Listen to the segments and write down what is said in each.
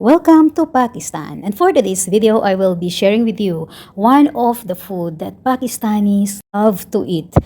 Welcome to Pakistan, and for today's video I will be sharing with you one of the food that Pakistanis love to eat.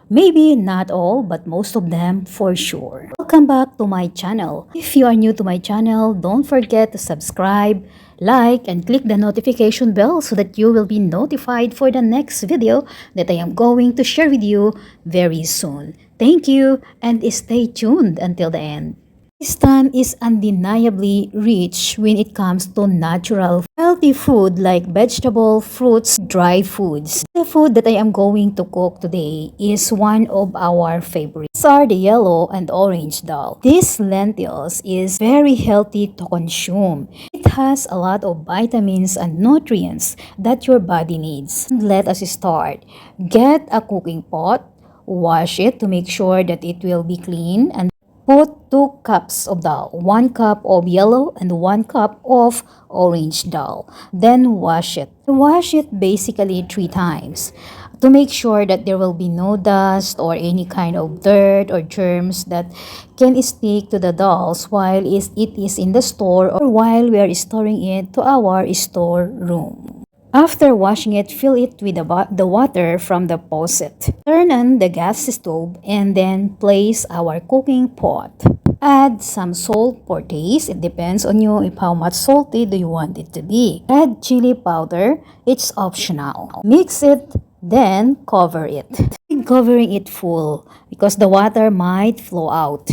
Maybe not all, but most of them for sure. Welcome back to my channel. If you are new to my channel, don't forget to subscribe, like, and click the notification bell so that you will be notified for the next video that I am going to share with you very soon. Thank you and stay tuned until the end. Pakistan is undeniably rich when it comes to natural, healthy food like vegetable, fruits, dry foods. The food that I am going to cook today is one of our favorites. These are the yellow and orange dal. This lentils is very healthy to consume. It has a lot of vitamins and nutrients that your body needs. Let us start. Get a cooking pot, wash it to make sure that it will be clean, and put 2 cups of dal, 1 cup of yellow and 1 cup of orange dal. Then wash it. Wash it basically 3 times to make sure that there will be no dust or any kind of dirt or germs that can stick to the dals while it is in the store or while we are storing it to our storeroom. After washing it, fill it with the water from the faucet. Turn on the gas stove and then place our cooking pot. Add some salt for taste. It depends on you if how much salty do you want it to be. Add chili powder. It's optional. Mix it, then cover it. Covering it full because the water might flow out.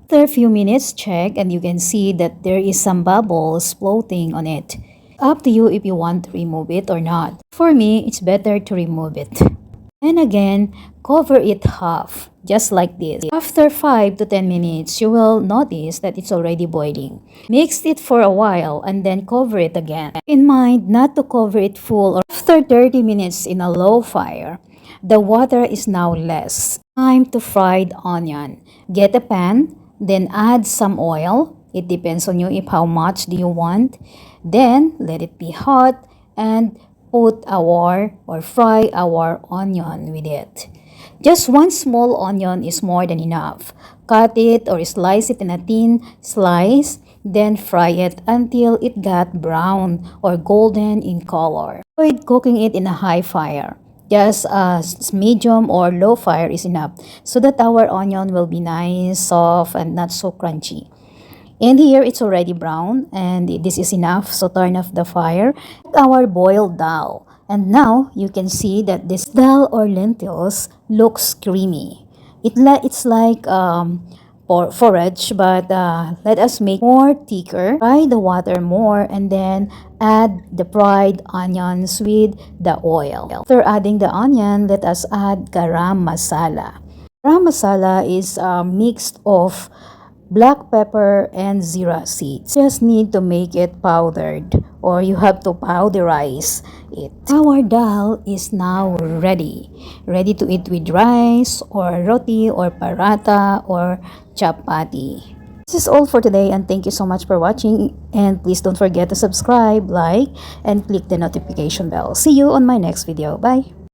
After a few minutes, check and you can see that there is some bubbles floating on it. Up to you if you want to remove it or not. For me, it's better to remove it. And again, cover it half, just like this. After 5 to 10 minutes, you will notice that it's already boiling. Mix it for a while and then cover it again. Keep in mind not to cover it full or after 30 minutes in a low fire. The water is now less. Time to fried onion. Get a pan, then add some oil. It depends on you if how much do you want. Then let it be hot and put our or fry our onion with it. Just 1 small onion is more than enough. Cut it or slice it in a thin slice, then fry it until it got brown or golden in color. Avoid cooking it in a high fire. Just a medium or low fire is enough so that our onion will be nice, soft, and not so crunchy. And here it's already brown and this is enough, so turn off the fire. Our boiled dal. And now you can see that this dal or lentils looks creamy. It's like porridge, but let us make more thicker. Fry the water more and then add the fried onions with the oil. After adding the onion, let us add garam masala. Garam masala is a mix of black pepper and zira seeds. Just need to make it powdered or you have to powderize it. Our dal is now ready to eat with rice or roti or paratha or chapati. This is all for today and thank you so much for watching, and please don't forget to subscribe, like, and click the notification bell. See you on my next video. Bye!